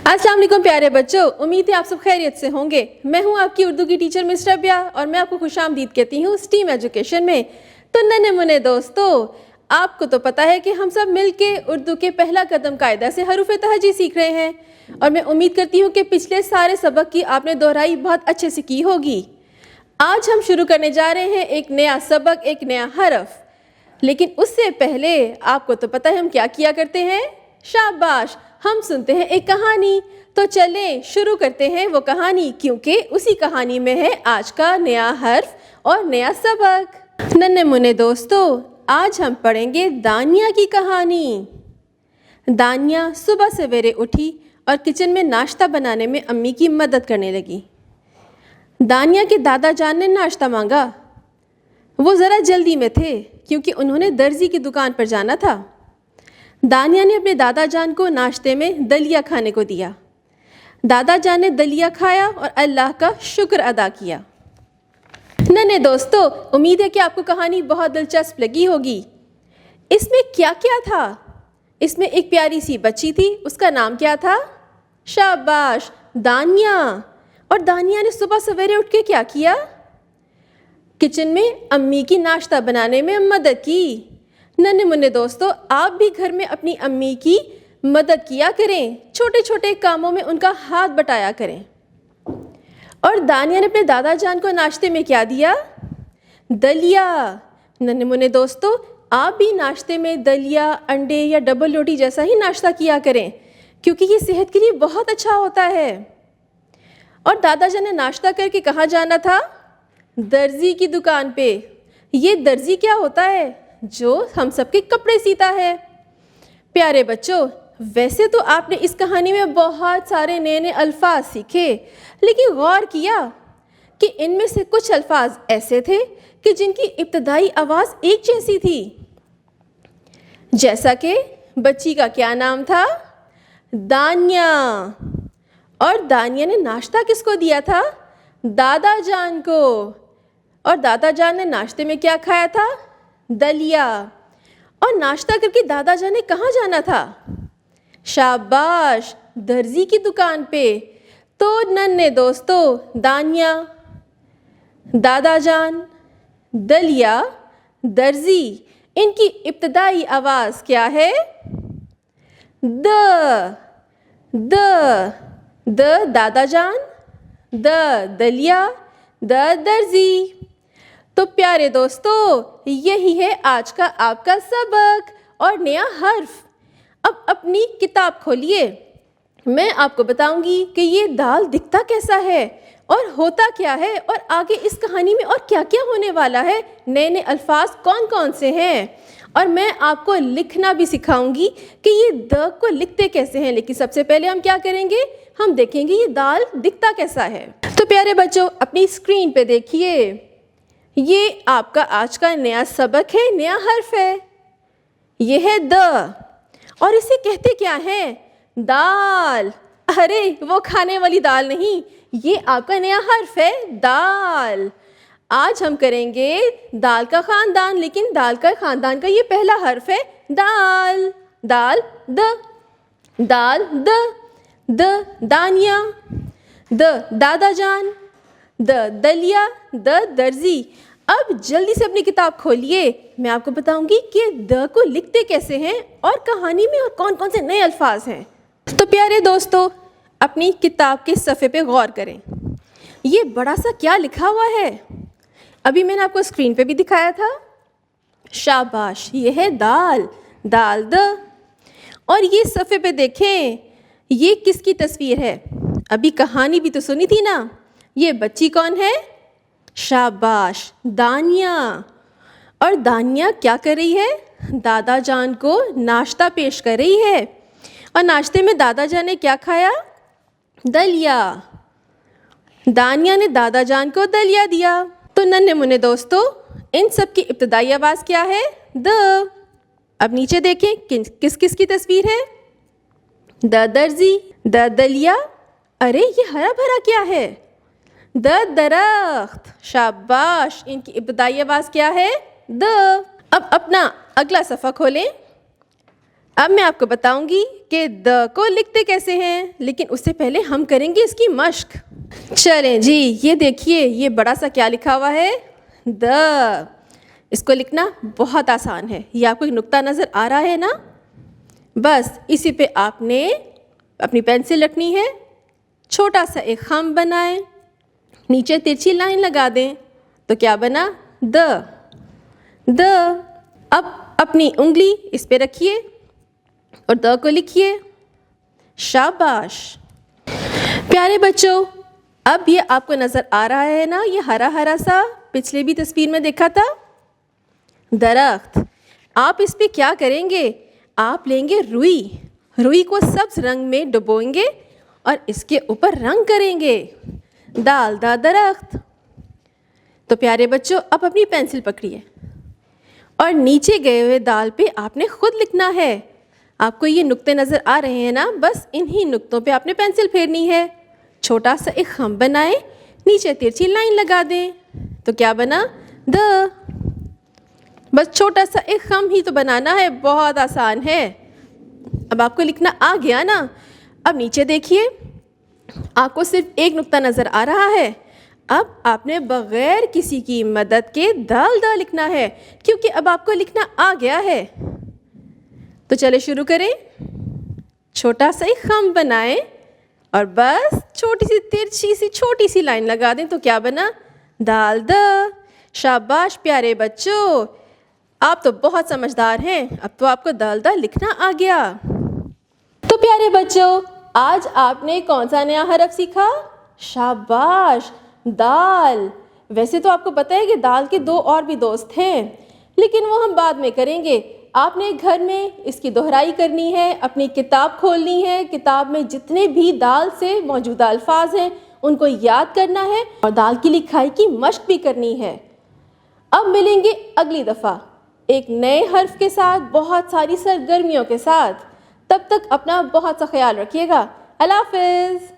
अस्सलाम वालेकुम प्यारे बच्चों, उम्मीद है आप सब खैरियत से होंगे। मैं हूं आपकी उर्दू की टीचर मिस रबिया और मैं आपको खुशामदीद कहती हूं स्टीम एजुकेशन में। तो नन्हे मुन्ने दोस्तों, आपको तो पता है कि हम सब मिलके उर्दू के पहला कदम कायदा से हरूफ तहजी सीख रहे हैं और मैं उम्मीद करती हूँ कि पिछले सारे सबक की आपने दोहराई बहुत अच्छे से की होगी। आज हम शुरू करने जा रहे हैं एक नया सबक, एक नया हरफ। लेकिन उससे पहले आपको तो पता है हम क्या किया करते हैं। शाबाश, हम सुनते हैं एक कहानी। तो चलें शुरू करते हैं वो कहानी, क्योंकि उसी कहानी में है आज का नया हर्फ और नया सबक। नन्हे मुन्ने दोस्तों, आज हम पढ़ेंगे दानिया की कहानी। दानिया सुबह सवेरे उठी और किचन में नाश्ता बनाने में अम्मी की मदद करने लगी। दानिया के दादा जान ने नाश्ता मांगा। वो ज़रा जल्दी में थे क्योंकि उन्होंने दर्जी की दुकान पर जाना था। दानिया ने अपने दादा जान को नाश्ते में दलिया खाने को दिया। दादा जान ने दलिया खाया और अल्लाह का शुक्र अदा किया। नन्हे दोस्तों, उम्मीद है कि आपको कहानी बहुत दिलचस्प लगी होगी। इसमें क्या क्या था? इसमें एक प्यारी सी बच्ची थी, उसका नाम क्या था? शाबाश, दानिया। और दानिया ने सुबह सवेरे उठ के क्या किया? किचन में अम्मी की नाश्ता बनाने में मदद की। नन्हे मुन्ने दोस्तों, आप भी घर में अपनी अम्मी की मदद किया करें, छोटे छोटे कामों में उनका हाथ बटाया करें। और दानिया ने अपने दादा जान को नाश्ते में क्या दिया? दलिया। नन्हे मुन्ने दोस्तों, आप भी नाश्ते में दलिया, अंडे या डबल रोटी जैसा ही नाश्ता किया करें, क्योंकि ये सेहत के लिए बहुत अच्छा होता है। और दादा जान ने नाश्ता करके कहाँ जाना था? दर्जी की दुकान पे। ये दर्जी क्या होता है? जो हम सबके कपड़े सीता है। प्यारे बच्चों, वैसे तो आपने इस कहानी में बहुत सारे नए नए अल्फाज सीखे, लेकिन गौर किया कि इनमें से कुछ अल्फाज ऐसे थे कि जिनकी इब्तदाई आवाज़ एक जैसी थी। जैसा कि बच्ची का क्या नाम था? दानिया। और दानिया ने नाश्ता किसको दिया था? दादा जान को। और दादा जान ने नाश्ते में क्या खाया था? दलिया। और नाश्ता करके दादा जान ने कहाँ जाना था? शाबाश, दर्जी की दुकान पे। तो नन्हे दोस्तों, दानिया, दादा जान, दलिया, दर्जी, इनकी इब्तदाई आवाज़ क्या है? द दादा जान, द दलिया, द दर्जी। तो प्यारे दोस्तों, यही है आज का आपका सबक और नया हर्फ। अब अपनी किताब खोलिए, मैं आपको बताऊंगी कि ये दाल दिखता कैसा है और होता क्या है और आगे इस कहानी में और क्या क्या होने वाला है, नए नए अल्फाज कौन कौन से हैं। और मैं आपको लिखना भी सिखाऊंगी कि ये द को लिखते कैसे हैं। लेकिन सबसे पहले हम क्या करेंगे? हम देखेंगे ये दाल दिखता कैसा है। तो प्यारे बच्चों, अपनी स्क्रीन पे देखिए, ये आपका आज का नया सबक है, नया हर्फ है। ये है द और इसे कहते क्या है? दाल। अरे वो खाने वाली दाल नहीं, ये आपका नया हर्फ है, दाल। आज हम करेंगे दाल का खानदान, लेकिन दाल का खानदान का ये पहला हर्फ है, दाल। दाल द, दाल द दानिया, द दादा जान, द दलिया, द दर्जी। अब जल्दी से अपनी किताब खोलिए, मैं आपको बताऊंगी कि द को लिखते कैसे हैं और कहानी में और कौन कौन से नए अल्फाज हैं। तो प्यारे दोस्तों, अपनी किताब के सफ़े पे गौर करें। ये बड़ा सा क्या लिखा हुआ है? अभी मैंने आपको स्क्रीन पे भी दिखाया था। शाबाश, ये है दाल, दाल द। और ये सफ़े पे देखें, ये किसकी तस्वीर है? अभी कहानी भी तो सुनी थी ना। ये बच्ची कौन है? शाबाश, दानिया। और दानिया क्या कर रही है? दादा जान को नाश्ता पेश कर रही है। और नाश्ते में दादा जान ने क्या खाया? दलिया। दानिया ने दादा जान को दलिया दिया। तो नन्हे मुन्ने दोस्तों, इन सब की इब्तदाई आवाज़ क्या है? द। अब नीचे देखें, किस किस की तस्वीर है? द दर्जी, द दलिया। अरे ये हरा भरा क्या है? द दरख्त। शाबाश, इनकी इब्तदाई आवाज़ क्या है? द। अब अपना अगला सफ़ा खोलें। اب میں آپ کو بتاؤں گی کہ د کو لکھتے کیسے ہیں، لیکن اس سے پہلے ہم کریں گے اس کی مشق۔ چلیں جی، یہ دیکھیے یہ بڑا سا کیا لکھا ہوا ہے، د۔ اس کو لکھنا بہت آسان ہے، یہ آپ کو ایک نقطہ نظر آ رہا ہے نا، بس اسی پہ آپ نے اپنی پینسل رکھنی ہے، چھوٹا سا ایک خم بنائیں، نیچے ترچھی لائن لگا دیں تو کیا بنا، د۔ د۔ اب اپنی انگلی اس پہ رکھیے اور د کو لکھیے، شاباش۔ پیارے بچوں، اب یہ آپ کو نظر آ رہا ہے نا، یہ ہرا ہرا سا پچھلے بھی تصویر میں دیکھا تھا، درخت۔ آپ اس پہ کیا کریں گے، آپ لیں گے روئی، روئی کو سبز رنگ میں ڈبوئیں گے اور اس کے اوپر رنگ کریں گے، دال دا درخت۔ تو پیارے بچوں، اب اپنی پینسل پکڑیے اور نیچے گئے ہوئے دال پہ آپ نے خود لکھنا ہے۔ آپ کو یہ نقطے نظر آ رہے ہیں نا، بس انہی نقطوں پہ آپ نے پینسل پھیرنی ہے، چھوٹا سا ایک خم بنائیں، نیچے ترچھی لائن لگا دیں تو کیا بنا، د۔ بس چھوٹا سا ایک خم ہی تو بنانا ہے، بہت آسان ہے۔ اب آپ کو لکھنا آ گیا نا، اب نیچے دیکھیے آپ کو صرف ایک نقطہ نظر آ رہا ہے، اب آپ نے بغیر کسی کی مدد کے دال دا لکھنا ہے، کیونکہ اب آپ کو لکھنا آ گیا ہے۔ تو چلے شروع کریں، چھوٹا سا ایک خم بنائیں اور بس چھوٹی سی ترچھی سی چھوٹی سی لائن لگا دیں تو کیا بنا، دال دا۔ شاباش پیارے بچوں، آپ تو بہت سمجھدار ہیں، اب تو آپ کو دال دا لکھنا آ گیا۔ تو پیارے بچوں، آج آپ نے کون سا نیا حرف سیکھا، شاباش، دال۔ ویسے تو آپ کو پتہ ہے کہ دال کے دو اور بھی دوست ہیں، لیکن وہ ہم بعد میں کریں گے۔ آپ نے گھر میں اس کی دہرائی کرنی ہے، اپنی کتاب کھولنی ہے، کتاب میں جتنے بھی دال سے موجودہ الفاظ ہیں ان کو یاد کرنا ہے اور دال کی لکھائی کی مشق بھی کرنی ہے۔ اب ملیں گے اگلی دفعہ ایک نئے حرف کے ساتھ، بہت ساری سرگرمیوں کے ساتھ۔ تب تک اپنا بہت سا خیال رکھیے گا۔ اللہ حافظ۔